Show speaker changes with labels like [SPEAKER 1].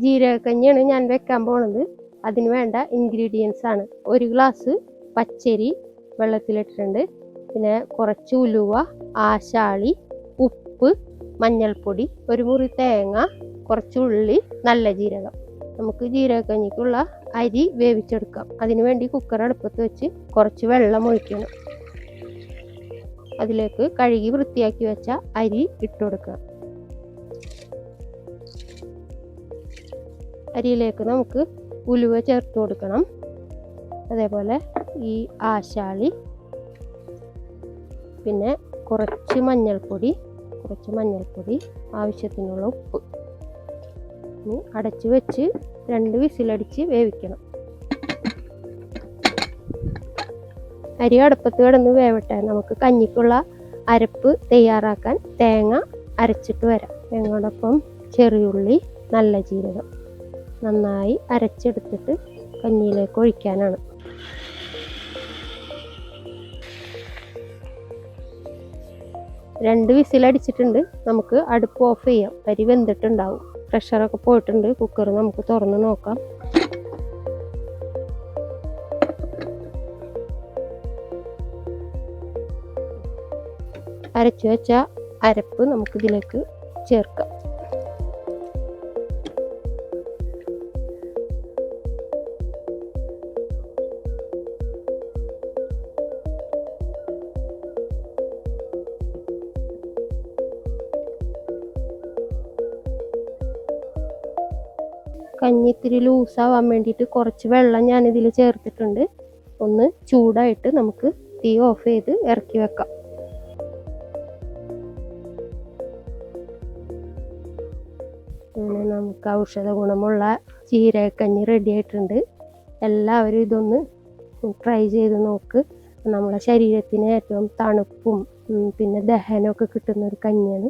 [SPEAKER 1] ജീരകക്കഞ്ഞിയാണ് ഞാൻ വെക്കാൻ പോണത്. അതിന് വേണ്ട ഇൻഗ്രീഡിയൻസ് ആണ്: 1 ഗ്ലാസ് പച്ചരി വെള്ളത്തിലിട്ടിട്ടുണ്ട്, പിന്നെ കുറച്ച് ഉലുവ, ആശാളി, ഉപ്പ്, മഞ്ഞൾപ്പൊടി, 1 മുറി തേങ്ങ, കുറച്ച് ഉള്ളി, നല്ല ജീരകം. നമുക്ക് ജീരകക്കഞ്ഞിക്കുള്ള അരി വേവിച്ചെടുക്കാം. അതിനു വേണ്ടി കുക്കർ അടുപ്പത്ത് വെച്ച് കുറച്ച് വെള്ളം ഒഴിക്കണം. അതിലേക്ക് കഴുകി വൃത്തിയാക്കി വെച്ച അരി ഇട്ട് കൊടുക്കുക. അരിയിലേക്ക് നമുക്ക് ഉലുവ ചേർത്ത് കൊടുക്കണം. അതേപോലെ ഈ ആശാളി, പിന്നെ കുറച്ച് മഞ്ഞൾപ്പൊടി, ആവശ്യത്തിനുള്ള ഉപ്പ്. ഇനി അടച്ചു വെച്ച് 2 വിസിലടിച്ച് വേവിക്കണം. അരി അടുപ്പത്ത് കിടന്ന് വേവട്ടെ. നമുക്ക് കഞ്ഞിക്കുള്ള അരപ്പ് തയ്യാറാക്കാൻ തേങ്ങ അരച്ചിട്ട് വരാം. തേങ്ങയോടൊപ്പം ചെറിയുള്ളി, നല്ല ജീരകം നന്നായി അരച്ചെടുത്തിട്ട് കഞ്ഞിയിലേക്ക് ഒഴിക്കാനാണ്. രണ്ട് വിസിലടിച്ചിട്ടുണ്ട്. നമുക്ക് അടുപ്പ് ഓഫ് ചെയ്യാം. അരി വെന്തിട്ടുണ്ടാവും. പ്രഷറൊക്കെ പോയിട്ടുണ്ട്. കുക്കർ നമുക്ക് തുറന്ന് നോക്കാം. അരച്ചു വെച്ച അരപ്പ് നമുക്കിതിലേക്ക് ചേർക്കാം. കഞ്ഞി ഇത്തിരി ലൂസാവാൻ വേണ്ടിയിട്ട് കുറച്ച് വെള്ളം ഞാനിതിൽ ചേർത്തിട്ടുണ്ട്. ഒന്ന് ചൂടായിട്ട് നമുക്ക് തീ ഓഫ് ചെയ്ത് ഇറക്കി വെക്കാം. അങ്ങനെ നമുക്ക് ഔഷധ ഗുണമുള്ള ജീരകക്കഞ്ഞി റെഡി ആയിട്ടുണ്ട്. എല്ലാവരും ഇതൊന്ന് ട്രൈ ചെയ്ത് നോക്ക്. നമ്മുടെ ശരീരത്തിന് ഏറ്റവും തണുപ്പും പിന്നെ ദഹനമൊക്കെ കിട്ടുന്ന ഒരു കഞ്ഞിയാണ്.